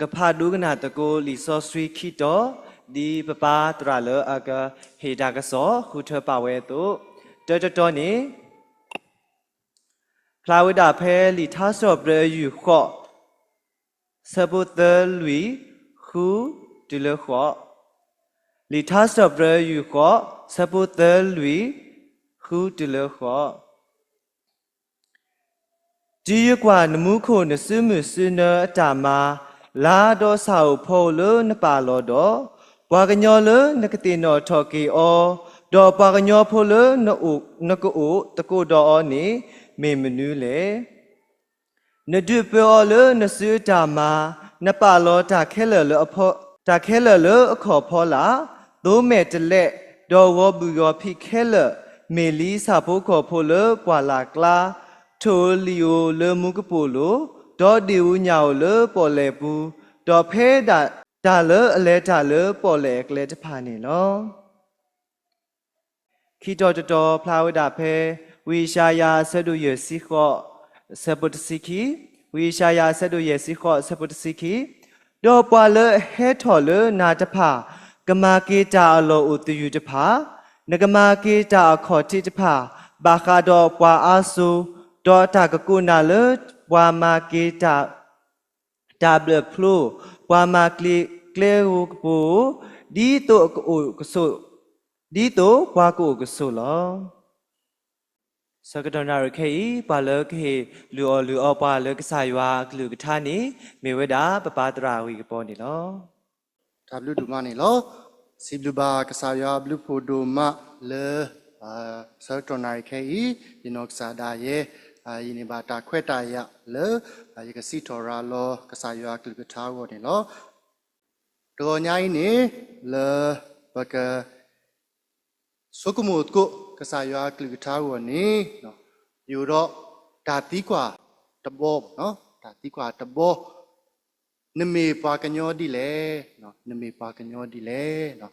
กพาดูกันหาตะโกลิซอสวีคิโตดีปะปาตราเลออากาเฮดากสอคูเธอป่าเวตุเจนี้พลาวิดาเพลิทัสอบเรอยู่ขอสบุตรลุยคูดิเลขอลิทัสอบเรอยู่ขอสบุตรลุยคูดิเลขอจีกว่านมุโคนซึมซึนจามาลาดอสาวพอลนปาลอดอปากญอลนกตินอทอกีอดอปากญอพอลนอุนกอุตะโกดอนีเมมนูเลนดุเปอลนซึจามา นปาลอตาเคลเลอพอตาเคลเลอขอพอลาโดเมตเลดอวบุยอพิเคลเมลีซาโปขอพอลกว่าลากลาโทลิโอเลมุกปูโลดอดิวญาวเลปอเลปูดอเพดาเลอเลดาเลปอเลกเลจะพานี่ลอคีดอจอพลาวดาเพวิชายาเสดุเยสิขอสปุตสิกีวิชายาเสดุเยสิขอสปุตสิกีดอปวาเลเฮทอเลนาจพากมาเกจาอโลอุตยุจพานกมาเกจาขอทิจพาบาคาดอปวาอาสูดอตากกุนาเลวามาเกจาดาเบลพลูวามาเกลอุกปูดีโตกุกสุดีโตวากุกสุลอสกตนาเคยปาเลกเฮลูอปาเลกสายวาลูกทานีเมเวดาปปาตราวิกปอนี่ลอทับลูดูมานี่ลอสิบลูบากษายาบลูโพโดมาเลสกตนาเคยยินอกษาดาเยยินิบาตาเควตายะเลยิกสิทอราลอกษายากลูกทาวนี่ลอตัวใหญ่นี่เลปะกะสุกมุดกุกษายากลูกทาวนี่เนาะอยู่รอตาตีกว่าตะโบเนาะตาตีกว่าตะโบนเมปากันยอดีเลเนาะนเมปากันยอดีเลเนาะ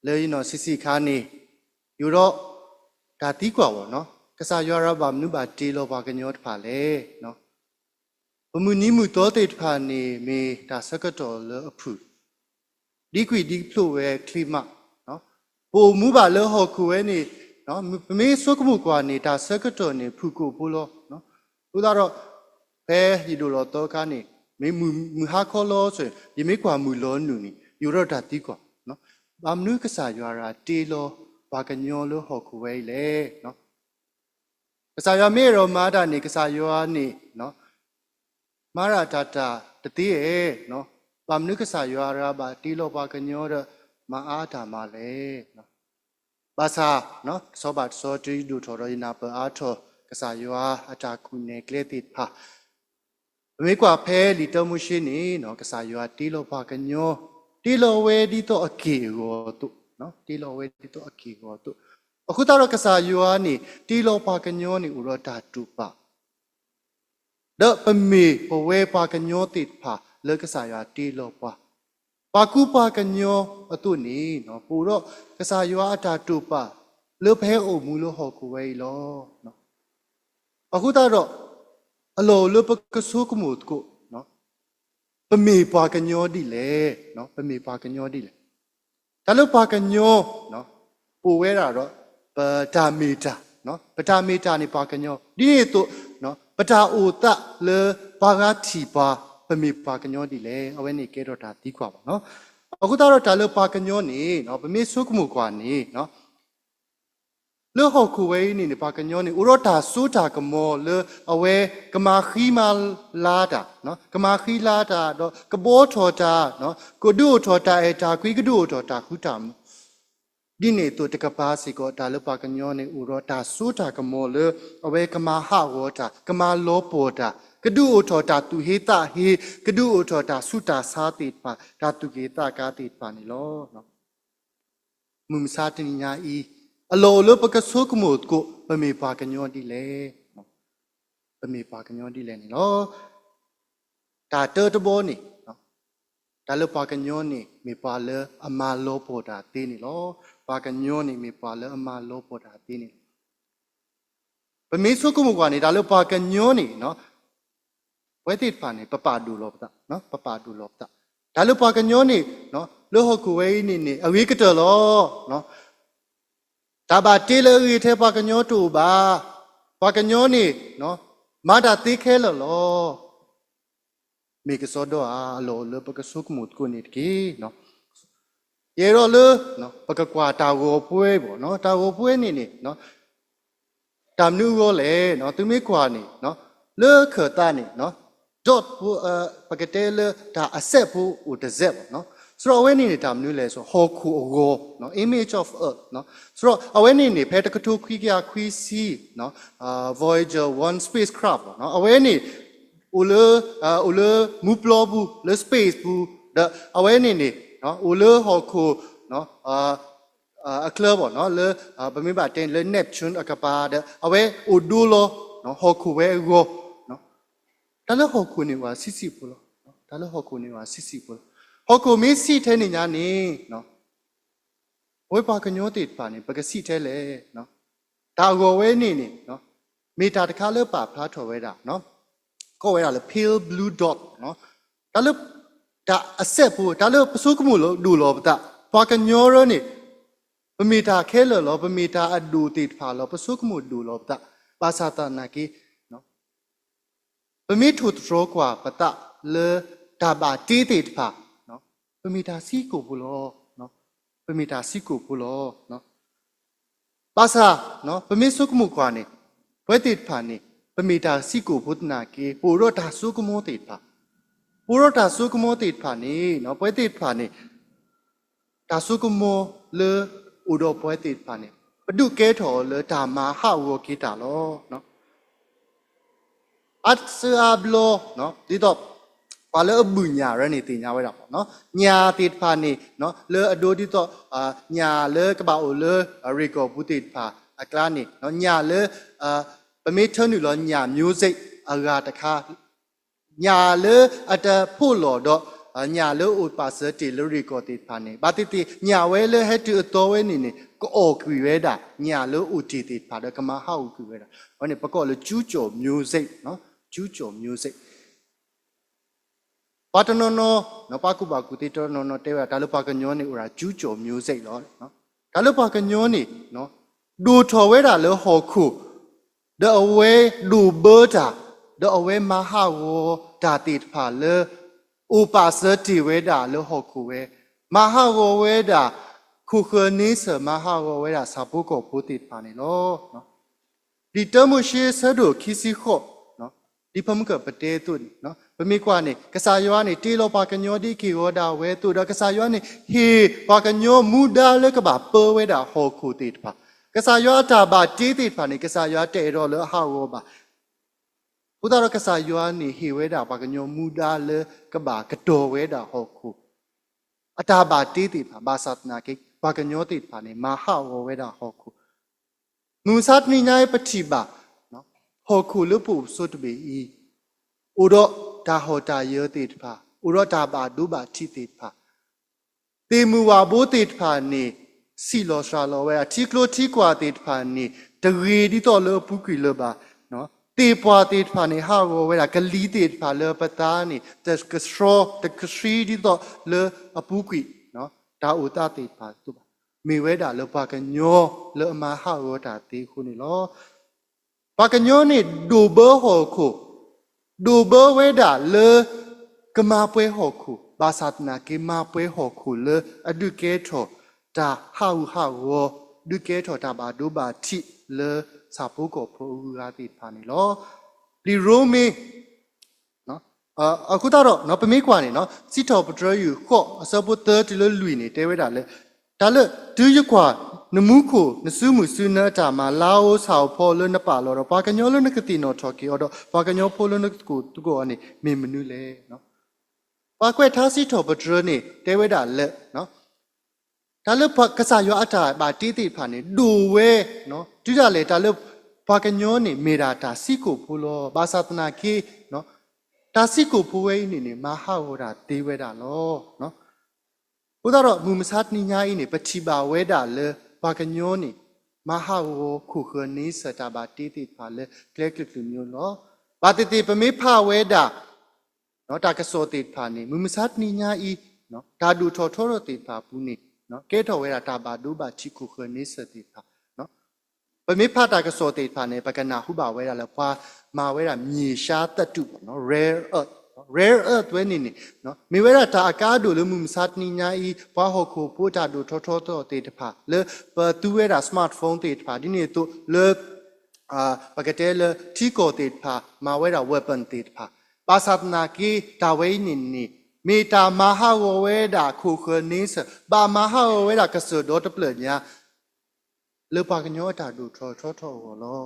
เลยเนาะสิคานี่อยู่รอตาตีกว่าวะเนาะกษายาราบามนุบาตีโลปากันยอดผาเลเนาะปมุนีมุโตเตตผานี่เมตาสกตอเลอพุดีกวีดีพลูเวคลิมาเนาะปูมูบาเลหอคูเวนี่เนาะเมสกมุกว่านี่ตาสกตอนี่พุกูปุโลเนาะอุดารเพฮิโดโลโตคานี่เมมือฮาคอโลส่ยิเมกว่ามือล้นนูนี่อยู่รอดาตีกว่าเนาะบามนุกษายาราตีโลปากันยอเลหอคูเวเลเนาะกษายาเมโรมาดานี่กษายานี่เนาะมาราตาตาตติเอเนาะบามนุกษายาราบาตีโลปากันยอเรมาอาตามาเลเนาะภาษาเนาะสบัดโซจีดูทอรยินาเปอาโทกษายาอาจารย์คุณเนเกลติดพาเมกว่าเพลิตมุชินีเนาะกษายาตีโลปากันยอตีโลเวดิโตอกิโกตุเนาะตีโลเวดิโตอกิโกตุအခုတော့ကစားယူအားနေတီလောပါကညောနေဥရတာတူပါဒပမီပဝဲပါကညောတိဖာလေကစားယူတီလောပါပါကူပါကညောအတုနေနော်ပူတော့ကစားယူအားတာတူပါလေဖဲအုံမူလို့ဟောကူဝဲလောနော်အခုတော့အလောလေပကဆုကမှုကိုနော်ပမီပါကညောဒီလေနော်ပမီပါကညောဒီလေဒါလို့ပါကညောနော်ပူဝဲတာတော့ปตาเมตาเนาะปตาเมตานี่ปากันยอดินี่ตัวเนาะปตาโอตะเลปากาทีปาปะเมปากันยอดิเลเอาไว้นี่เกดอตาตีกว่าเนาะအခုတော့ဒါလို့ပါကညောနေเนาะပမေဆုကမှုกว่าနေเนาะလေဟောကူဝဲနေပါကညောနေဥရောတာစူတာကမောလေအဝဲကမာခီမာလာတာเนาะကမာခီလာတာတော့ကဘောထော်တာเนาะကိုဒုထော်တာအဲတာကွီကဒုထော်တာခုတာဒီနေတုတကပါစီကိုဒါလပကညောနေဥရောတာစူတာကမောလေအဝဲကမာဟဝတာကမာလောပေါ်တာကဒုအထောတာသူဟေတာဟေကဒုအထောတာစုတာစားတိပါဒါသူကေတာကာတိပါနေလောနော်မုံစားတနိညာဤအလောလပကဆုကမို့ကိုပမေပါကညောဒီလေပမေပါကညောဒီလေနေလောဒါတေတဘောနေနော်ဒါလပကညောနေမေပါလေအမလောပေါ်တာတင်းနေလောปากันโยนี่มีปาเลอมาโลปอดาตีนี่ปะเมซุกุมุกว่านี่ดาเลปากันโยนี่เนาะ ไว้ติดผ่านนี่ปะปาดูลบตะเนาะปะปาดูลบตะดาลุปากันโยนี่เนาะเลือหกูไว้นี่อวิกเตอร์ล้อเนาะตาบาตีเลยเทปากันโยตูบาปากันโยนี่เนาะมาดาติเคลล้อมีกสอดอาโลเลปะกสุกมุดกุนิดกีเนาะเยโรเลเนาะปะกกว่าตาโกป่วยบ่เนาะตาโกป่วยนี่เนาะตามนูโกเลยเนาะตุมิกว่านี่เนาะเลือเขตานี่เนาะดอทผู้ปกติเลยตาอาเซผู้อุตเซบเนาะสระเวนี่ตามนูเลยsoฮอคูโอโกเนาะ image of earth เนาะสระเอาเวนี่เพตกทุคุยาคุยซีเนาะVoyager 1 spacecraft เนาะเอาเวนี่อุเลมูปลอบูเลสเปซบูเดเอาเวนี่เนาะอุเลฮอคูเนาะเคลบเนาะเลบะมีบาเตนเลเนปจูนอากาปาเดเอาเวอุดูโลเนาะฮอคูเวโกเนาะตาเลฮอคูนี่ว่าซิปุโลตาเลฮอคูนี่ว่าซิปุโลฮอคูมีซีเทนี่ญานี่เนาะโอ้ยปากญโยติดปานี่ปกซีเทเลเนาะตาโกเวนี่เนาะมีตาตะคาเลปาพลาทเวดาเนาะก็เวลาเลย pale blue dot เนาะตาเลตาอเซปูตาเลปสุกมุโลดูโลปตาปากญโยโรนี่ปมีตาเคลโลปมีตาอดูติดพาโลปสุกมุดูโลปตาภาษาตานากีเนาะปมีทุตโรกว่าปตาเลตาบาตีติดพาเนาะปมีตาซีกูปุโลเนาะปมีตาซีกูปุโลเนาะภาษาเนาะปมีสุกมุกว่านี่เวติดพานี่ปมีตาซีกูพุทนากีปูโรตาสุกมุติดพาปูโรตาสุกมุติดพานี่เนาะเวติดพานี่ตาสุกมุเลอุดปวยติดพานี่ปดุเกถอเลตามาฮาวกิตาโลเนาะอัตสอาบโลเนาะดิดอกปาเลบุญญาเรนี่ติญาไว้ดอกเนาะญาติดพานี่เนาะเลอโดดิตอญาเลกบาโอเลริโกปุติดพาอักลานี่เนาะญาเลปะเมทนุลญามิวสิกอากาตะคาญาเลอัตผู้หลอดญาเลอุปาสติลริโกติดพานี่บาติติญาเวเลให้ตุโตเวนี่ก็โอคุยเวดาญาเลอุติติดพาดกมาฮาอุคุยเวดาวันนี้ประกอบเลยจูโจมิวสิกเนาะจูโจมิวสิกปัตโนโนเนาะปากุบากุติโตโนโนเตวะตาลุปากญโยนี่อุราจูโจมิวสิกเนาะตาลุปากญโยนี่เนาะดูทอเวดาเลฮอคูเดอเวดูเบอร์ตาเดอเวมาฮาโวตาติดพาเลอุปาสติเวดาเลฮอคูเวมาฮาโวเวดาคูเคนิสมาฮาโวเวดาซาปุโกพุติดพานี่โลเนาะดิเตมุชีสะดุคิซิโคเนาะดิพมกะปะเตตุนเนาะปะมีกว่านี่กษายว่านี่ติโลปากญโยดิคิโวดาเวตุดกษายว่านี่ฮีปากญโยมูดาเลกะบาเปเวดาฮอคูติดพากษายว่าตาบาติติดพานี่กษายว่าเตโรเลฮาโวบาพุทธะกษายว่านี่ฮีเวดาปากญโยมูดาเลกะบากะโตเวดาฮอคูอตาบาติติพาบาสัตนากิปากญโยติดพานี่มาฮาโวเวดาฮอคูมูสัตนี่ญายปฏิบาเนาะฮอคูลปุสุตเบอีอุโรตาโหตาเยติดพาอุโรตาบาดุบาทิติดพาเตมูวาโบติดพานี่စီလောရှာလောဝဲတီကလိုတီကွာတေဖာနီတရေဒီတော့လောပုကွေလောပါနော်တေပွားတေဖာနီဟာဝဲကလီတေဖာလောပတာနီတကစရောတကရှိဒီတော့လောအပုကွေနော်ဒါဥတာတေဖာသူပါမေဝဲတာလောပါကညောလောအမဟာဝတာတေခုနီလောပါကညောနီဒူဘောဟောခုဒူဘောဝဲတာလောကမာပွဲဟောခုဘာသာတနာကေမာပွဲဟောခုလောအဒုကေထောตาฮาวฮาวดูเกถอตาบาดูบาทิเลซาปุโกโพอูราติพานิโลลีโรเมเนาะအခုတော့เนาะပမေးกว่าနေเนาะစီတော်ပထရယူခော့အစပုတ်တလလွီနေတဲဝဲတာလေဒါလေဒူယကွာနမှုခုနစုမှုစုနာတာမှာလာအိုဆောက်ဖော်လနပါလောပါကညောလနကတိနော်ထော်ကီအော်ပါကညောဖော်လနကိုသူကိုအနေမေမနုလေเนาะပါကွက်ထားစီတော်ပထရနေတဲဝဲတာလေเนาะဒါလပကစားရအတာဘာတီတီဖာနေဒူဝဲနော်တူကြလေဒါလဘာကညောနေမေရာတာစီကိုဖူလောဘာသာတနာကေနော်ဒါစီကိုဖူဝဲနေနေမဟာဝရာတေးဝဲတာလောနော်ဘုရားတော့မူမဆတ်နိညာဤနေပတိပါဝဲတာလေဘာကညောနေမဟာဝခုခနီစတာဘာတီတီဖာလေကလက်ကလူမျိုးလောဘာတီတီပမေဖဝဲတာ နော်တာကစောတေဖာနေမူမစတ်နီညာဤနော်ဒါဒူထော်ထော်တေဖာဘူးနေနော်ကဲထော်ဝဲတာတာဘာဒူဘာချီခုခနေစတေဖာနော်ပမေဖတာကစောတေဖာနေပကနာဟုဘာဝဲတာလဲဖွာမာဝဲတာမြေရှားတတုပေါ့နော် rare earth ဝဲနေနေနော်မေဝဲတာတာအကားဒူလမူမစတ်နီညာဤဖွာဟောခုပိုတာဒူထော်ထော်တော့တေတဖာလေပတူဝဲတာ smartphone တေတဖာဒီနေတော့လေပကတဲလေတီကိုတေတဖာမာဝဲတာ weapon တေတဖာပါသနာကီတာဝဲနေနေမေတာမဟာဝဝဲတာခုခနေစဘာမဟာဝဝဲတာကဆဒေါ်တပလညာလေပါကညောတာဒူထောထောထောဝလော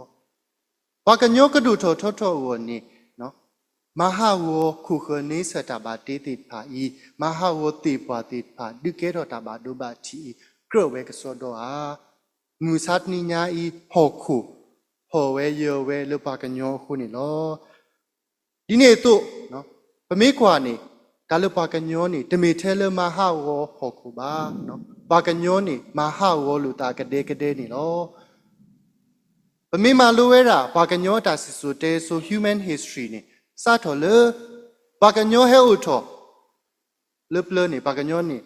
ပါကညောကဒူထောထောထောဝနေနော်မဟာဝခုခနေစတာဘာတေတိဖာဤမဟာဝတိပါတိဖာဒုကေတော်တာဘာဒုဘာချီကရဝဲကဆဒေါ်အာမူစတ်နိညာဤဟောခုဟောဝဲယောဝဲလေပါကညောခုနေလောဒီနေ့တော့နော်ပမေကွာနေဒါလပါကညောနေတမေထဲလမဟာဝဟောခုပါနော်ပါကညောနေမဟာဝလူတာကတဲ့ကတဲ့နေလောပမေမလိုဝဲတာပါကညောတာစစ်ဆိုတဲဆို human history နေစတော်လေပါကညောဟဲဥထောလေပလနေပါကညောနေ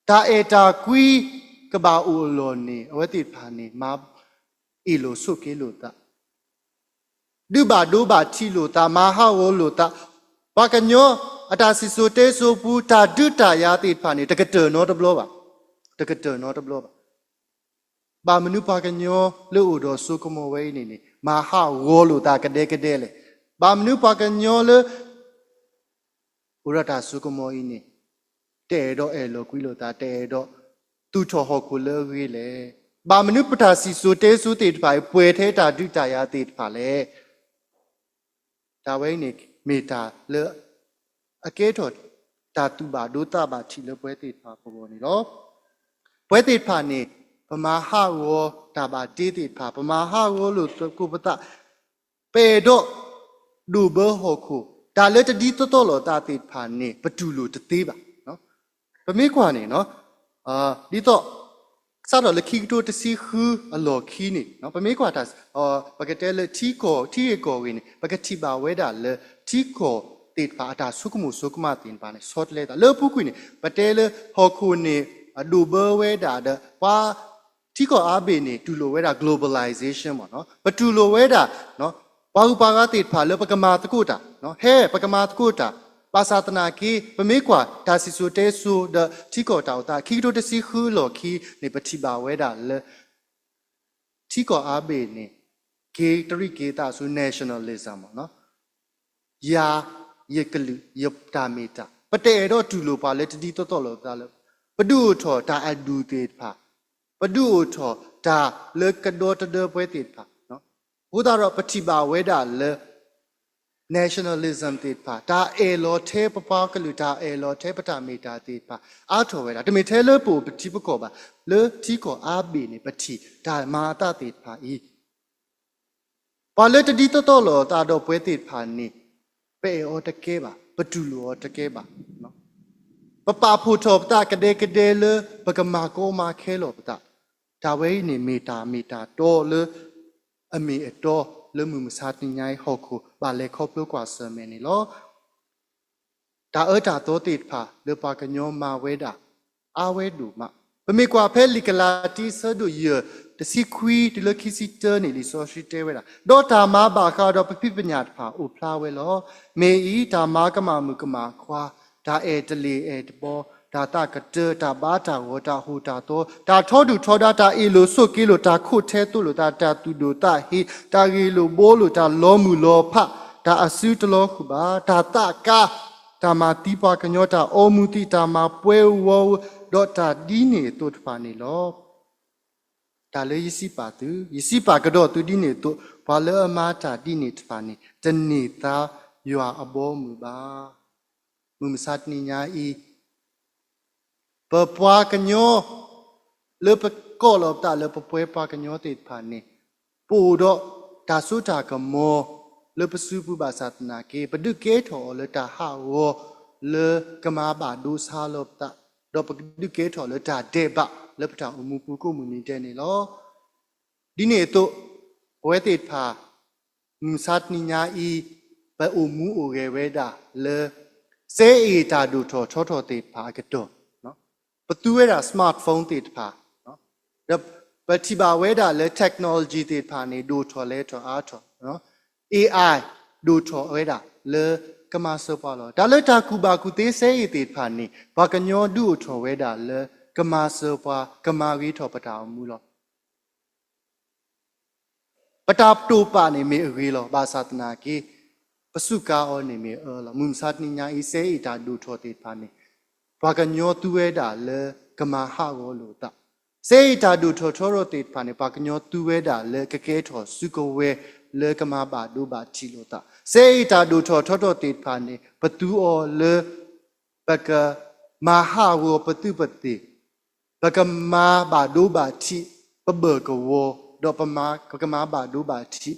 တာအေတာကွီကဘာအိုလောနေအဝတိဖာနေမာအီလိုဆုကေလိုတာဒုဘာချီလိုတာမဟာဝလိုတာဘာကညောအတာစီဆိုတဲဆိုပူတာဒုတာယာတိဖာနေတကတော်နော်တဘလောပါတကတော်နော်တဘလောပါဘာမနုဘာကညောလို့ဥတော်ဆုကမောဝဲနေနေမဟာဝလိုတာကတဲ့လေဘာမနုဘာကညောလေဥရတာဆုကမောဤနေတဲတော့အဲလိုကွီလိုတာတဲတော့သူချောဟောကိုလေဝေးလေဘာမနုပတာစီဆိုတဲဆိုတေတဖာပွဲထဲတာဒုတာယာတေတဖာလေဒါဝဲနေမေတာလေအကဲတော်တာတူဘာဒုတာဘာချီလေပွဲတေဖာပေါ်နေတော့ပွဲတေဖာနေပမာဟာဝတာဘာတေတေဖာပမာဟာဝလို့ကုပတပေတော့ဒူဘဟောခုဒါလေတဒီတော်လောတာတေဖာနေပတူလို့တသေးပါနော်ပမေကွာနေနော်ဒီတော့စားတော့လခိတိုတစီခူအလော်ခီနေနော်ပမေကွာတာပကတဲလေတီကိုဝင်ပကတိပါဝဲတာလေတီကိုတေဖာတာဆုကမှုဆုကမတင်ပါနေဆော့လေတာလေပုကွနေပတဲလေဟောခုနေဒူဘဝဲတာတဲ့ဝါတီကိုအားဘေနေတူလိုဝဲတာ globalization ပေါ့နော်ပတူလိုဝဲတာနော်ဘာဟုပါကတေဖာလေပကမာတကုတာနော်ဟဲပကမာတကုတာပါသတနာကေပမေကွာဒါစီဆိုတဲဆိုဒတီကိုတောက်တာခီတိုတစီခူလော်ခီနေပတိပါဝဲတာလေတီကိုအားဘေနေကေတရိကေတာဆို nationalism ပေါ့နော်ယာယကလူယပတာမီတာပတဲတော့တူလိုပါလေတတိတော်လောတာလေပဒုထောဒါအဒူတေဖာပဒုထောဒါလေကဒေါ်တဒပွဲတေဖာနော်ဘုဒ္ဓရောပတိပါဝဲတာလေnationalism တေဖာဒါအေလောထဲပပကလူဒါအေလောထဲပတာမီတာတေဖာအားထော်ဝဲတာတမေထဲလေပိုပတိပကောပါလေတီကိုအားဘီနေပတိဒါမာတာတေဖာဤပါလေတတိတော်လောတာတော့ပွဲတေဖာနေပေအောတကဲပါပတူလောတကဲပါနော်ပပဖို့ထောပတာကတဲ့လေပကမာကိုမာခဲလောပတာဒါဝဲနေမီတာတော့လေအမီအတော်လေမှုမစားတင်ញိုင်းဟောခုပါလေခေါပလကွာဆမနေလောဒါတာတော့တိဖာလေပါကညောမာဝဲတာအာဝဲဒူမပမေကွာဖဲလီကလာတီဆဒူယတစီခွီဒီလခိစီတနေလီဆိုရှိတဲဝဲတာဒေါ်တာမာဘာခါတော့ပပိပညာတဖာအိုဖလာဝဲလောမေဤဒါမာကမာမုကမာခွာဒါအဲတလီအဲတပေါ်ဒါတာကတတာဘာတာဝတာဟူတာတော့ဒါထောဒူထောဒါတာအီလိုဆုတ်ကီလိုတာခုထဲတူလိုတာတူဒိုတာဟီတာဂီလိုဘိုးလိုတာလောမူလောဖဒါအစုတလောခုပါဒါတာကာဒါမာတိပါကညောတာအောမူတိတာမာပွဲဝောဒေါ်တာဒီနေတုတ်ဖာနေလောဒါလေယစီပါတူယစီပါကတော့သူဒီနေတုဘာလဲအမာတာဒီနေတဖာနေတနေတာယွာအဘောမူပါမူမစတ်နိညာဤပပွားကညောလေပကောလောတာလေပပွဲပွားကညောတေဖာနေပူတော့ဒါဆုတာကမောလေပစုပုပါသနာကေပဒုကေထောလေတာဟာဝလေကမာဘာဒုစာလောတာတော့ပဒုကေထောလေတာဒေဘလေပတာအမှုပုကုမှုနေတဲ့နေလောဒီနေတော့ဝဲတေဖာမစတ်နိညာဤ ba umu uge weda le se ta du tho te pha ka to no patu weda smartphone te pha no da ba ti ba weda le technology te pha ni du tho le tho a tho no AI du tho weda le kama so pa lo da le ta ku ba ku te se te pha ni ba ka nyo du tho weda le kama so pa kama wi tho pa ta mu loปตาตูปานี่มีอะไรหรอบาสาตนากีปสุกาอนี่มีหรอมุมสัตนิญาอิเซอิตาดูทอติปานี่ปากญอตุเวดาเลกมาหะโกโลตะเซอิตาดูทอทอโรติปานี่ปากญอตุเวดาเลกะเกทอสุโกเวเลกมาบาดูบาชิโลตะเซอิตาดูทอทอโรติปานี่ปตูอเลปะกะมาหะโกปตุปติปะกะมาบาดูบาชิปะเบกะโวดอปมาก็กมาบาดูบาทิ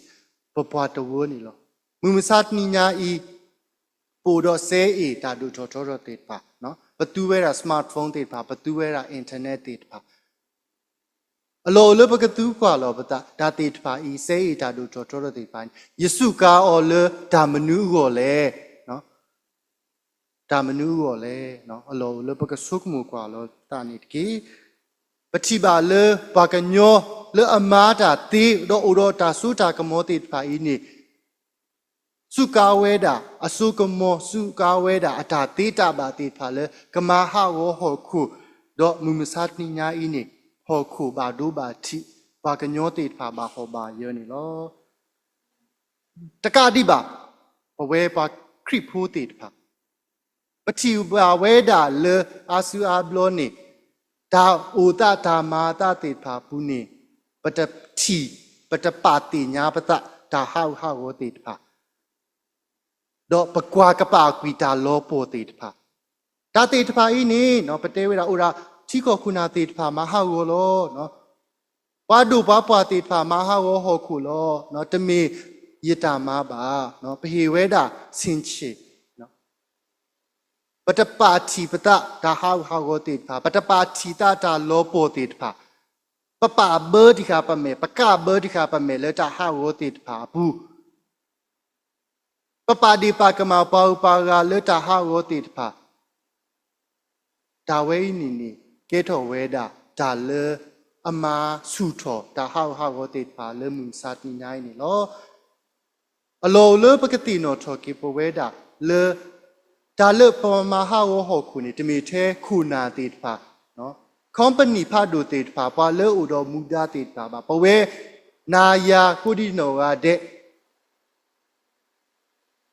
ปปวาตวนี่ลอมุมสัตนิญาอีปูดอเซอีตาดูทอทอติปาเนาะปตูเวราสมาร์ทโฟนติปาปตูเวราอินเทอร์เน็ตติปาอโลเลปกตูกว่าลอปตาดาติปาอีเซอีตาดูทอทอติปาเยซูกาออเลดามนูโกเลเนาะดามนูโกเลเนาะอโลเลปกสุกมูกว่าลอตานิกีปฏิบาเลปากญอเลอมาตาตีดออุดตาสุตากมอติปาอีนี่สุกาเวดาอสุกมอสุกาเวดาอตาติตาบาติพาเลกมาหะโวหอคูดอมุมสัตนิญาอีนี่หอคูบาดูบาทิปากญอติพาบาหอบาเยนี่ลอตะกาดิบาปเวปาคริพูติพาปฏิบาเวดาเลอาสุอาบโลนี่ดาอุตตามาตาติพาปุนีปะตะทีปะตะปาติญาปะตะดาหาโวติพาดอปะกวากะปากีตาโลโปติพาดาติพาอีนี่เนาะปะเตเวราอุราที่ก็คุณาติพามหาโวโลเนาะปาดูปาปาติพามหาโวโหคุโลเนาะตะมียตามาบาเนาะปะเฮเวดาสินชิปตปาทีปตะดาหาโกติพาปตปาทีตาตาโลโปติพาปปาเบอร์ดิคาปะเมปะกาเบอร์ดิคาปะเมเลตาหาโกติพาบูปปาดีปากมาปาอุปากาเลตาหาโกติพาดาเวนีนี่เกโทเวดาดาเลอมาสุโธดาหาโกติพาเลมุนสัตนิญานี่ลออโลเลปกติโนโทกิปเวดาเลดาเลปมาหาโวหอคุนี่ตมีเทคูนาติดพาเนาะคอมพานีพาดูติดพาปาเลอุดอมุดาติดพาบาปเวนายาคุดิโนอาเด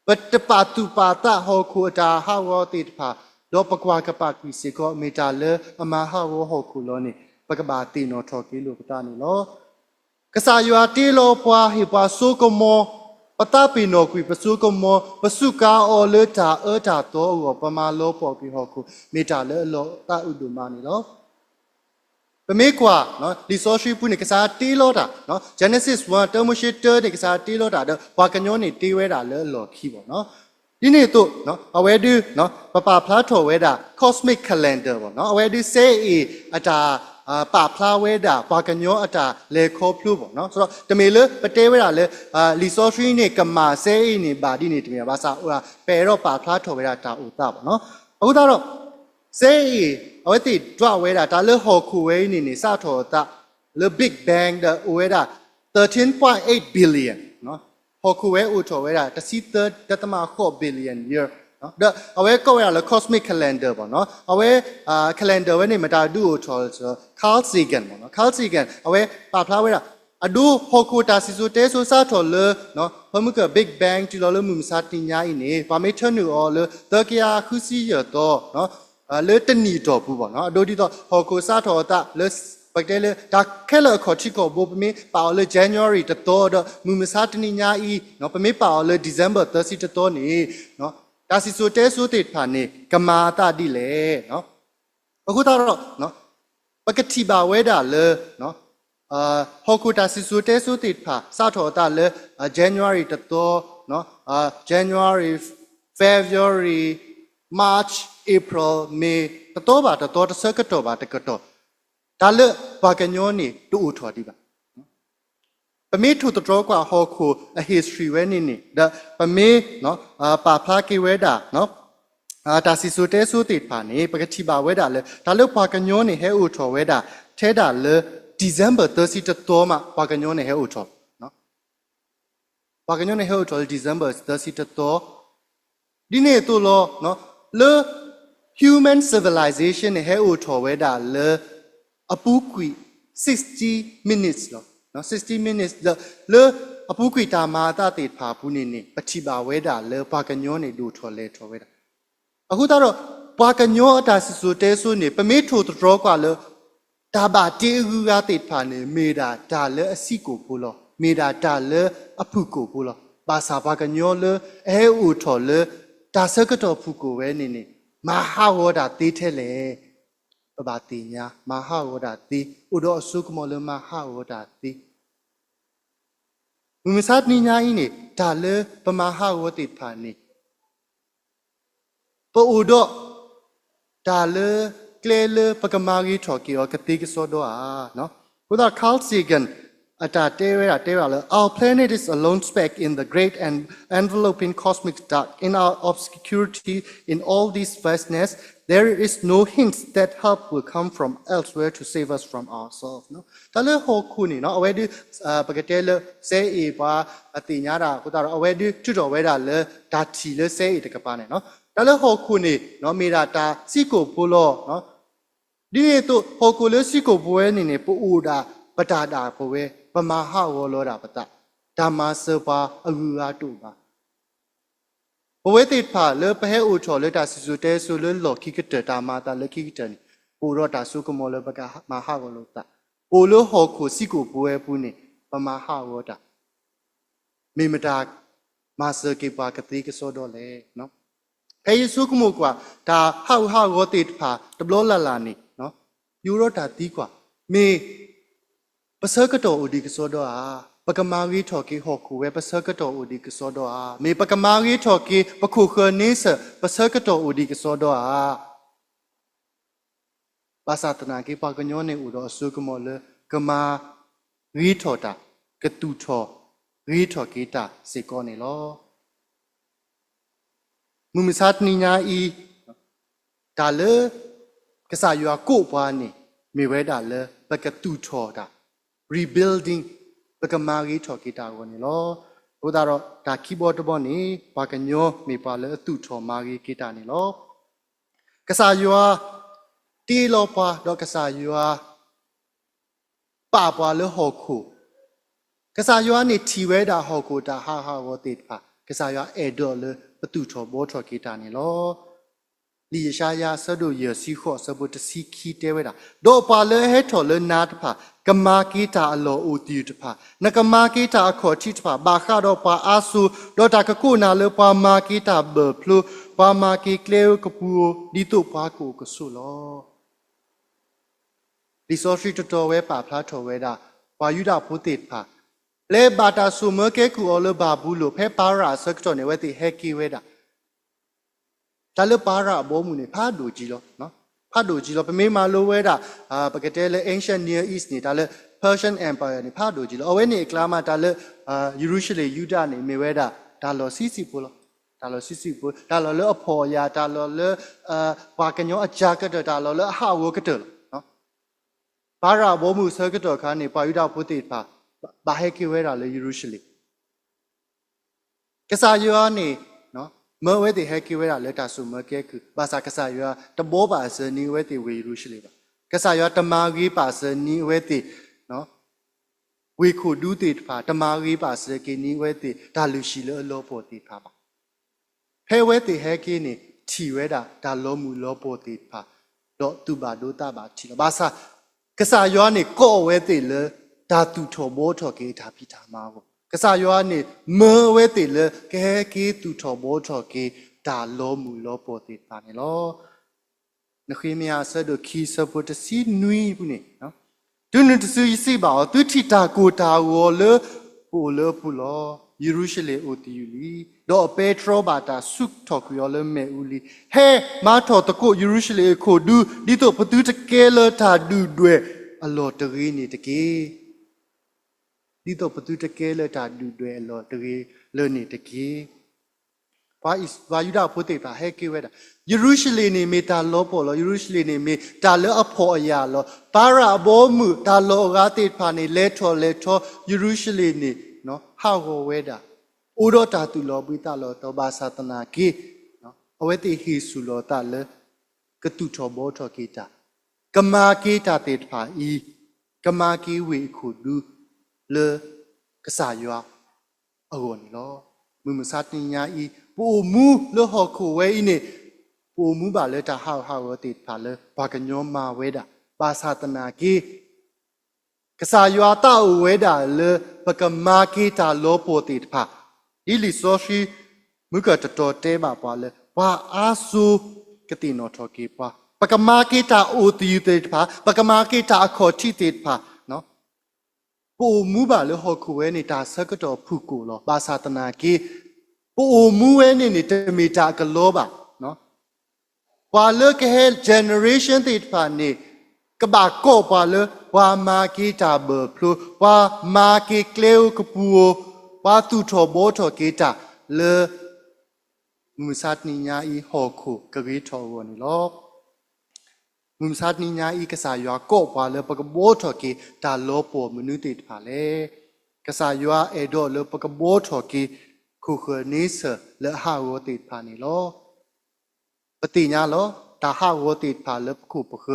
ปัตตปาตุปาตะหอคุตาหาวติดพาดอปกวากะปากิสิโกเมตาเลอมาหาโวหอคุโลนี่ปกบาติโนทอกิโลปตานี่โลกษายาติโลปวาหิปาสุกโมปตาปีโนกุยปสุกโมปสุกาออเลตาตาโตอปมาโลปอกิหอคุเมตาเลโลตาอุดุมานี่โลปเมกว่าเนาะดิโซชีปุนี่กษาติโลตาเนาะ Genesis 1เตอร์มชิเตอร์นี่กษาติโลตาเดวากะญอนี่ติเวดาเลโลคีบ่เนาะဒီနေ့တို့နော်အဝဲဒူနော်ပပဖလားထော်ဝဲတာ cosmic calendar ပေါ့နော်အဝဲဒူစေအအတာပဖလားဝဲတာပါကညောအတာလေခေါ်ဖလူပေါ့နော်ဆိုတော့တမေလေပတဲဝဲတာလေလီဆောထရီနေကမာစေအနေပါဒီနေတမေဘာသာဟိုပဲတော့ပဖလားထော်ဝဲတာတာဥတာပေါ့နော်အခုတော့စေအဝဲတိဒွဝဲတာဒါလေဟော်ခုဝဲနေနေစထော်တာလေ big bang တဲ့ဝဲတာ 13.8 billion နော်ဟော်คูเวอุทเวดาตะซีเตดัตมาขอ billion year เนาะเดเอาไว้ก็เวลา cosmic calendar บ่เนาะเอาไว้ calendar ไว้นี่มาตาดูอุทso Carl Sagan บ่เนาะ Carl Sagan เอาไว้ปาพลาเวดาอดูฮอคูตาซิซูเตซูซาทอเลเนาะพอมึกะ big bang จิลอเลมุมซาติญาอีนี่ปาเมทนูออเลตะกะยาคุซียโตเนาะเลตนีโตปูบ่เนาะอดูดิโตฮอคูซาทอตะเลปักเตเลดักแค่เลขอชิโกโบปะเมปาเล January ตะโตดมุมซาติญาอีเนาะปะเมปาเล December 30ตะโตนี่เนาะตาซิซูเตซูติพานี่กะมาตาดิเลเนาะအခုတော့เนาะปกติบาเวดาเลเนาะฮอคูตาซิซูเตซูติพาซาทอตาเล January ตะโตเนาะJanuary February March April May ตะโตบาตะโตตะเซกะโตบาตะกะโตဒါလဘာကညောနေတူထော်ဒီပါပ ปะมีถูกตัวกว่าฮอคู a history เว้นี่เดปะมีเนาะป่าพากิเวดาเนาะตาสิสุเตสุติดผ่านนี้ปกติบาเวดาเลยถ้าเลือกปากันโยนี่ให้อุทเวดาเทดาเลย December 30ตัวมาปากันโยนี่ให้อุทเนาะปากันโยนี่ให้อุท December 30ตัวဒီနေ့ตัวโลเนาะเล human civilization ให้อุทเวดาเลยอปุกุย60 minutes เนาะ60 minutes เลอปุกุยตามาตาติดผาผู้นี่ปฏิบาเวดาเลยปากันโยนี่ดูทเลทเวดาအခုတော့ဘာကညောအတာဆူတဲဆူနေပမေထိုတော်ကွာလေဒါဘာတေကူရတိဖာနေမေတာဒါလေအစီကိုဘူးလောမေတာဒါလေအဖုကိုဘူးလောဘာသာဘာကညောလေအဲဥထော်လေဒါစကတော်ဖုကိုပဲနေမဟာဝဒတေးထဲလေပဘာတိညာမဟာဝဒတေးဥတော်အစုကမောလေမဟာဝဒတေးမစတ်နိညာဤနေဒါလေပမဟာဝတိဖာနေပူဒဒါလေကလေလေပကမာဂီထော်ကီရောကတိကစောတော့နော်ဘုရားကာလ်စီဂန်အတာတေရလေ Our planet is a lone speck in the great and enveloping cosmic dark in our obscurity in all this vastness there is no hint that help will come from elsewhere to save us from ourselves နော်ဒါလေဟောခုနေနော်အဝဲဒီပကတဲလေဆဲအေပါအတိညာတာကိုတော့အဝဲဒီကျွတော်ဝဲတာလေဒါချီလေဆဲအေတကပါနေနော်ဒါလည်းဟောခုနေနော်မေရာတာစီကိုပိုးလို့နော်ဒီတော့ဟောကိုလည်းစီကိုပွဲနေပူတာပတာတာပိုပဲပမာဟဝလောတာပတဓမ္မစပါအဂူအတုပါဘဝတိဖာလေပဟဲဥချောလေတာစီစုတဲဆူလေလောခိကတတာမာတာလေခိကတန်ပူရောတာဆုကမောလေပကမဟာဝလောတာပူလို့ဟောကိုစီကိုပွဲပူနေပမာဟဝတာမေမတာမာစကေပါကတိကစောတော့လေနော်ဖယေဆုကမှုကွာဒါဟောက်ဟောက်ရောတိဖာတဘလလာလာနေနော်ယူရောတာတီးကွာမေပစကတော်ဥဒီကစောတော့ပကမာဂီထော်ကီဟောကူဝဲပစကတော်ဥဒီကစောတော့မေပကမာဂီထော်ကီပခုခနေစပစကတော်ဥဒီကစောတော့ဘာသာတနာကီပကညောနေဥတော်ဆုကမောလေကမာဂီထော်တာကတူထော်ဂီထော်ကီတာစေကောနေလောမူမစတ်နိညာဤဒါလေကစားရွာကိုပွားနေမိဝဲဒါလေပကတူချောတာ rebuilding ပကမာဂီထော်ကီတာကိုနေလောဘုရားတော့ဒါ keyboard ဘောနေဘာကညောမိပါလေတူချောမာဂီကီတာနေလောကစားရွာတီလောပွားတော့ကစားရွာပါပွားလေဟောခုကစားရွာနေထီဝဲတာဟောခုတာဟာဟာဝတိဖာကစားရွာအဲဒေါ်လေပတူချောဘောချောကီတာနေလောလီရှာယာဆဒိုယစီခောဆဘုတစီခီတဲဝဲတာဒေါ်ပါလေဟဲထော်လေနာတဖာကမာကီတာအလောအိုတီတဖာနကမာကီတာအခေါ်တီတဖာဘာခါတော့ပါအာဆူဒေါ်တာကကုနာလေပါမာကီတာဘဖလူပါမာကီကလေကပူဒီတုပါကိုကဆုလောဒီဆိုရှိတတော်ဝဲပါဖလားထော်ဝဲတာပါယူတာဖိုတိဖာလေဘာတာဆူမကေကူအော်လဘာဘူးလို့ဖဲပါရာဆက်တော်နေဝဲတိဟဲကီဝဲတာဒါလပါရာဘောမှုနေဖာဒိုကြီးလောနော်ဖာဒိုကြီးလောပမေမာလိုဝဲတာပကတဲလေ ancient near east နေဒါလေ Persian empire နေဖာဒိုကြီးလောအဝဲနေကလာမဒါလေJerusalem ယူဒနေမေဝဲတာဒါလောစီစီပိုလောဒါလောစီစီပိုဒါလောလေအဖော်ယာဒါလောလေဘာကညောအကြကတဒါလောလေအဟာဝကတလောနော်ဘာရာဘောမှုဆကတော်ခါနေပါယူတာဘုတိဖာဘာဟဲကီဝဲတာလေ Jerusalem ကစားယောနေနော်မဝဲတိဟဲကီဝဲတာလက်တာဆုမကဲကူဘာသာကစားယောတဘောပါစနီဝဲတိဝေ Jerusalem ပါကစားယောတမာဂီပါစနီဝဲတိနော်ဝေခုဒူတိဖာတမာဂီပါစကေနီဝဲတိဒါလူရှိလောလောပေါ်တိဖာပါဟဲဝဲတိဟဲကီနေထီဝဲတာဒါလောမှုလောပေါ်တိဖာတော့သူပါဒိုတာပါထီလောဘာသာကစားယောနေကော့ဝဲတိလေဒါတူထော်ဘောထော်ကေတာပိတာမာကိုကစားယောနေမေဝဲတိလေကဲကေတူထော်ဘောထော်ကေဒါလောမူလောပေါ်တိပါနေလောနခိမယာဆဒိုခီဆပုတစီနွီဘူးနေနော်ဒုနတဆူစီပါသူတီတာကိုတာဝလေပိုလေပူလောယေရုရှလေအိုတီယူလီဒေါ်ပေထရောဘာတာဆုထော်ကယောလေမေဦးလီဟဲမာထော်တကုယေရုရှလေခိုဒူဒီတော့ပတူတကဲလတာဒူတွေအလော်တရီနေတကေ ဒီတော့ပသူတကယ်လေတာဒူတွေလောတကယ်လေနေတကယ်ဘာယူတာဖို့တေတာဟဲကေဝဲတာယေရုရှလင်နေမေတာလောပေါ်လောယေရုရှလင်နေမေတာလောအဖို့အရာလောပါရာဘောမှုတာလောဂါတေဖာနေလဲထော်ယေရုရှလင်နေနော်ဟောက်ကိုဝဲတာအိုတော့တာတူလောပိတာလောတော့ဘာသာတနာကေနော်အဝဲတေဟီဆူလောတာလေကတူထောဘောထောကေတာကမာကေတာတေဖာဤကမာကေဝေခုဒူလေကဆာယောအောနီလောမစတ်ညာဤပူမူလောဟခုဝဲဤနေပူမူပါလေတာဟောက်တေဖာလေဘာကညောမာဝဲတာဘာသာတနာကေကဆာယောတာဝဲတာလေပကမာကေတာလောပိုတေဖာဒီလီဆိုရှိမကတတော်တဲပါပွာလေဘာအာဆူကတိနောထောကေပွာပကမာကေတာအိုတီတေဖာပကမာကေတာအခေါ်တိတေဖာနော်ပူမူပါလေဟောခုဝဲနေတာဆကတော်ဖုကိုလောဘာသာတနာကေပူမူဝဲနေတမီတာကလောပါနော်ပွာလေကဟဲ generation တေဖာနေကဘာကောပွာလေဝါမာကေတာဘဖလိုဝါမာကေကလေကပူဝါတူထောဘောထောကေတာလေမူစတ်နိညာဤဟောခုကဂေထောဝနီလောမူစတ်နိညာဤကဆာယောကောပွာလေပကဘောထောကေတာလောပေါ်မနုတေတဖာလေကဆာယောအေဒောလေပကဘောထောကေခုခနေဆလေဟာဝတေတဖာနီလောပတိညာလောတာဟာဝတေတဖာလေခုပခ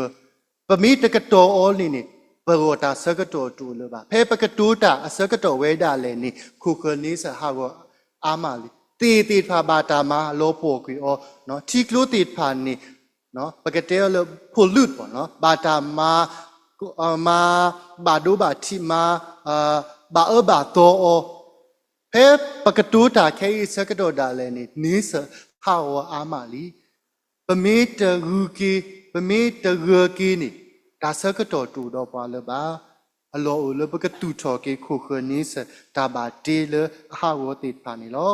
ပမိတကတောအောနေနေပရောတာစကတောတူလေပါဖဲပကတူတာအစကတောဝဲတာလေနေခုခနေဆဟာဝအာမလီတေဖာဘာတာမာလောပိုကွေအောနော်တီကလိုတေဖာနေနော်ပကတဲလပိုလူတ်ပေါ့နော်ဘာတာမာဘာဒိုဘာတီမာဘာဘာတောအောဖဲပကတူတာခဲစကတောဒါလေနေဆဟာဝအာမလီပမေတဂူကီပမေတဂူကီနေဒါစကတော်တူတော့ပါလပါအလောလပကတူထော်ကေခုခနီစတာဘာတေလဟာဝတိပါနီလော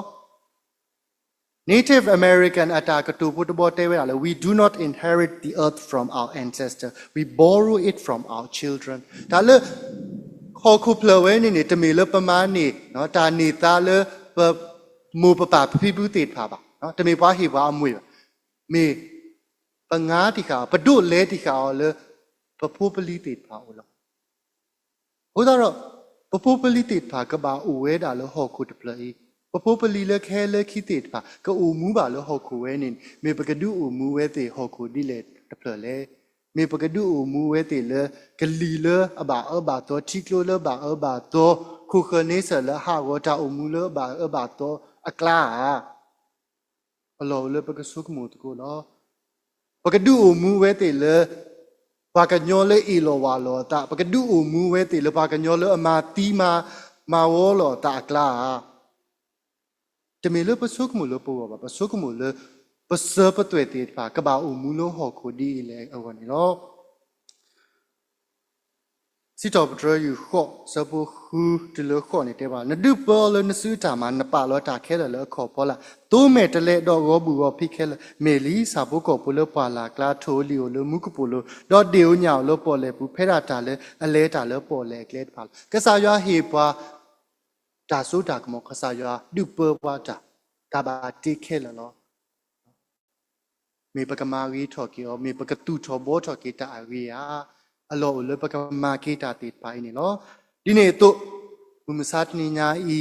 Native American attack to put about we do not inherit the earth from our ancestors we borrow it from our children ဒါလခေါ်ခုပလဝဲနေနေတမီလပမာနေနော်တာနေတာလပမူပပဖိပုတေဖာပါနော်တမီပွားဟိပွားအမွေပါမေပငါတိခါပဒုလဲတိခါလေပပူပလီတေဖာဦးလောဟိုတော့ပပူပလီတေဖာကဘာဥဝဲတာလဟောခုတပလေပပူပလီလခဲလခိတေဖာကဥမူပါလဟောခုဝဲနေမေပကဒုဥမူဝဲတေဟောခုဒီလေတပလေမေပကဒုဥမူဝဲတေလကလီလအဘာတောချီကလိုလဘာတောခုခနေဆလဟာဝတာဥမူလဘာတောအကလာအလောလပကဆုကမူတကိုလောပကဒုဥမူဝဲတေလဘာကညောလေအီလောဝါလောတာပကဒုဥမူဝဲတေလဘာကညောလေအမာတီမာဝောလောတာကလာတမေလပဆုကမူလပေါ်ပါပဆုကမူလပစပတွေတေဖာကဘာဥမူလောဟောခိုဒီလေအဝနီလောစီတော်ပထရယူခော့စပူဟူတလခော့နေတဲ့ပါနဒုပေါ်လနစုတာမနပါလောတာခဲလလခော့ပေါ်လာတိုးမဲ့တလဲတော့ရောဘူးရောဖိခဲလမေလီစာဘုကောပလပွာလာကလာထိုလီယိုလမုကပလိုတော့ဒေဦးညောင်လောပေါ်လေဘူးဖဲတာတာလဲအလဲတာလဲပေါ်လေကလဲပါကဆာရွာဟေပွာတာဆိုတာကမောကဆာရွာဒုပေါ်ပွာတာဒါပါတိခဲလလောမေပကမာရီထော်ကီအောမေပကတူထော်ဘောထော်ကီတာအရီယာအလောလပကမာကီတာတိပိုင်းနေလောဒီနေ့တော့မမစတ်နီညာဤ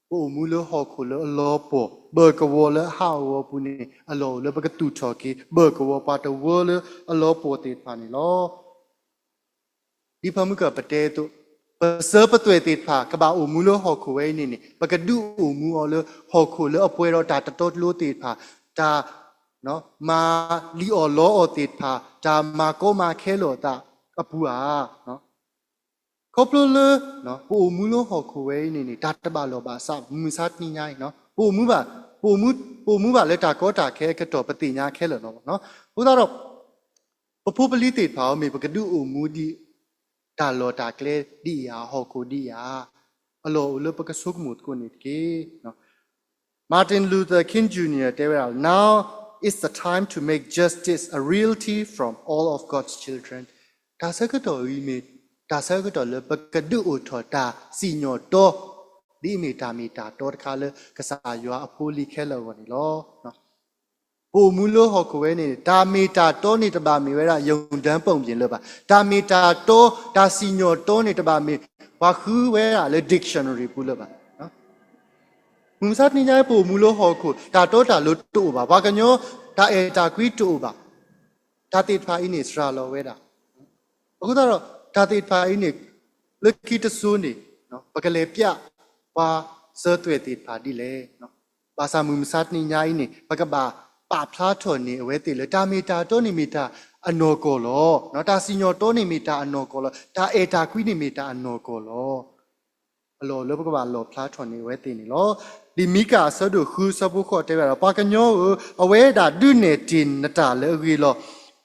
ပိုမူလဟောခုလအလောပေါ်ဘေကဝလဟာဝပူနေအလောလပကတူထော်ကီဘေကဝပါတဝလအလောပေါ်တိပိုင်းနေလောဒီဖမှုကပတဲတော့ပစပတွေတိဖာကဘာအမူလဟောခုဝဲနေနေပကဒုအမူအလဟောခုလအပွဲတော့တာတတော်လို့တိဖာတာနော်မာလီအော်လောအော်တေဖာဒါမာကိုမာခဲလောတာအပူဟာနော်ခေါပလိုလနော်ပိုမူလို့ဟော်ခွေးနေနေဒါတပါလောပါစမူစားတိညာနော်ပိုမူပါလက်တာကောတာခဲကတော့ပတိညာခဲလောနော်ဟိုတော့ပပူပလီတေဖာမေပကဒူအမူဒီတာလောတာကလေဒီယာဟော်ကိုဒီယာအလောလပကဆုကမုတ်ကိုနေကေနော် Martin Luther King Jr. Now is the time to make justice a reality from all of God's children. ဒါစကတော့ဤမေ တာဆဲကတော့လေပကဒူအိုထော်တာစီညောတော့ဒီမီတာတော့တခါလေကစားရွာအဖိုးလီခဲလောကနေလောနော်ပိုမူလို့ဟောကိုဝဲနေတာမီတာတော့နေတပါမီဝဲတာယုံတန်းပုံပြင်လို့ပါတာမီတာတော့တာစီညောတော့နေတပါမီဘာခူးဝဲတာလေ dictionary ပူလို့ပါနော်မူစားနေကြပိုမူလို့ဟောကိုတာတော့တာလို့တို့ပါဘာကညောတာအေတာကွီတို့ပါတာတိဖာအင်းနေစရာလောဝဲတာအခုတော့တာတိဖာအင်းနေလက်ကီတဆူနေနော်ပကလေပြပါစသွေတိဖာဒီလေနော်ဘာသာမူမစားနေညာအင်းနေပကပါပါဖလားထော်နေအဝဲတိလေတာမီတာတောနေမီတာအနော်ကောလောနော်တာစီညောတောနေမီတာအနော်ကောလောတာအေတာကွီနေမီတာအနော်ကောလောအလောလောပကပါလောဖလားထော်နေဝဲတိနေလောဒီမိကာဆဒုခူစပုခောတဲရပါကညောအဝဲတာဒုနေတင်နတာလေဂီလော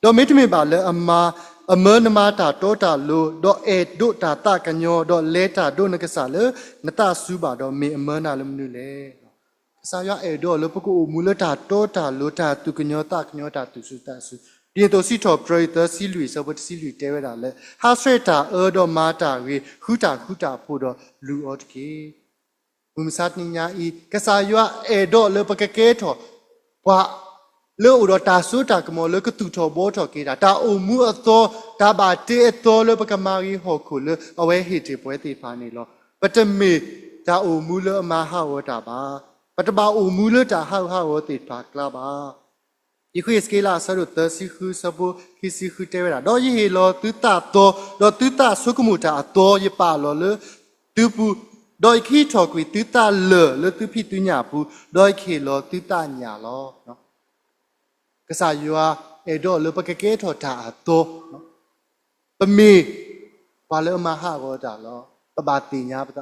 တော့မိတမေပါလေအမနမတာတောတာလို့တော့အေဒုတာတကညောတော့လေတာဒုနကစားလေနတာစုပါတော့မေအမနာလမနုလေဆာရအေတော့လပကူမူလတာတောတာလို့တာသူကညောတကညောတာသူစုတာစုဒီတော့စီတော့ပရိသစီလူစဘတ်စီလူတဲရတာလေဟာဆွေတာအော်တော့မာတာဝေခုတာဖို့တော့လူအော်တကေဘုမစတ်နိညာဤကစားရအေတော့လပကကဲထောဘာလောဥရတာဆိုတာကမောလကတူထောဘောထောကေတာအုံမှုအသောတာဘာတေအသောလပကမာရီဟောခုလအဝဲဟီတေပွဲတေဖာနေလောပတမေတာအုံမှုလအမဟာဝတာပါပတဘာအုံမှုလတာဟာဝတေဖာကလာပါဒီခွေစကေလာဆရတစီခုစဘခိစီခုတေဝရာတော့ယေလောတူတာတော့တူတာဆုကမှုတာအတော်ရပါလောလတူပူတော့ခိထောကွေတူတာလတူဖိတူညာပူတော့ခေလောတူတာညာလောနော်ကစားယူအားအဲ့တော့လပကကဲထော်တာတော့နော်ပမေဘာလဲမဟာရောတာလောပဘာတိညာပတ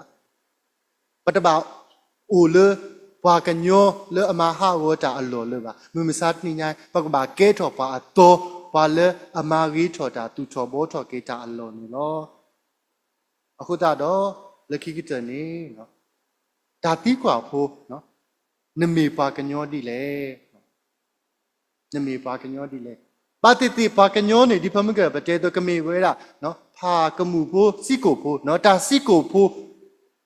ပတဘာအိုလဘာကညောလေအမဟာရောတာအလောလေပါမမစတ်နိညာပကဘာကဲထော်ပါတော့ဘာလဲအမဂီထော်တာသူထော်ဘောထော်ကေတာအလောနေလောအခုတော့လက်ခိကတနေနော်ဒါတိကွာဖို့နော်နမေပါကညောဒီလေနမေပါကညောဒီလေပါတိတိပါကညောနေဒီဖမကပတဲတော့ကမေဝဲတာနော်ဖာကမှုဖို့စီကိုဖို့နော်တာစီကိုဖို့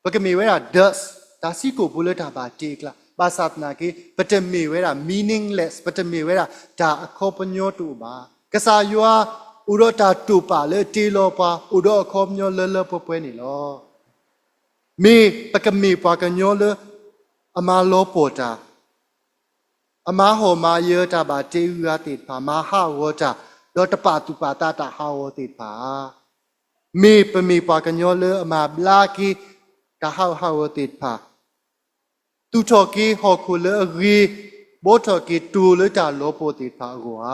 ပကမေဝဲတာ does တာစီကိုဖို့လဲတာပါတေကလာပါသတ်နာကေပတမေဝဲတာ meaningless ပတမေဝဲတာဒါအခေါ်ပညောတူပါကစားယွာဥရတာတူပါလေတေလောပါဥရအခေါ်ပညောလဲလဲပွဲနေလောမေပကမေပါကညောလဲအမလောပေါ်တာအမဟောမာယတာပါတေယူရတိပါမဟာဝတာတော့တပါတူပါတာဟာဝတိပါမေပမေပါကညောလေအမဘလာကီတာဟာဝတိပါတူထော်ကီဟောခုလေရီဘောထော်ကီတူလေတာလောပိုတိပါကွာ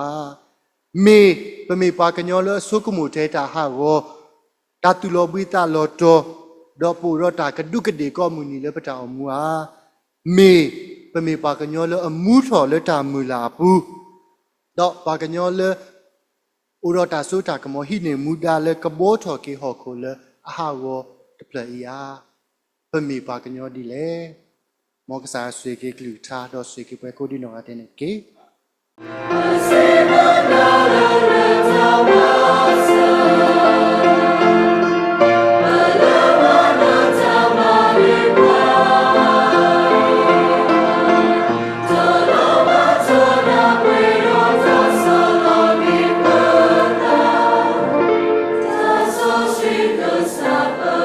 မေပမေပါကညောလေဆုကမှုထဲတာဟာဝတာတူလောပိတာလောတောတော့ပူတော့တာကဒုကတိကောမူနီလေပတာအမူဟာမေပမေပါကညောလအမှုထော်လက်တာမူလာဘူးတော့ပါကညောလဥရတာဆိုတာကမောဟိနေမူဒါလေကဘောထော်ကေဟောခိုလအဟာဝတပလီယာပမေပါကညောဒီလေမောကစားဆွေကေကလူထားတော့ဆွေကေပွဲကိုဒီနောအတဲ့နေကေSweet the supper.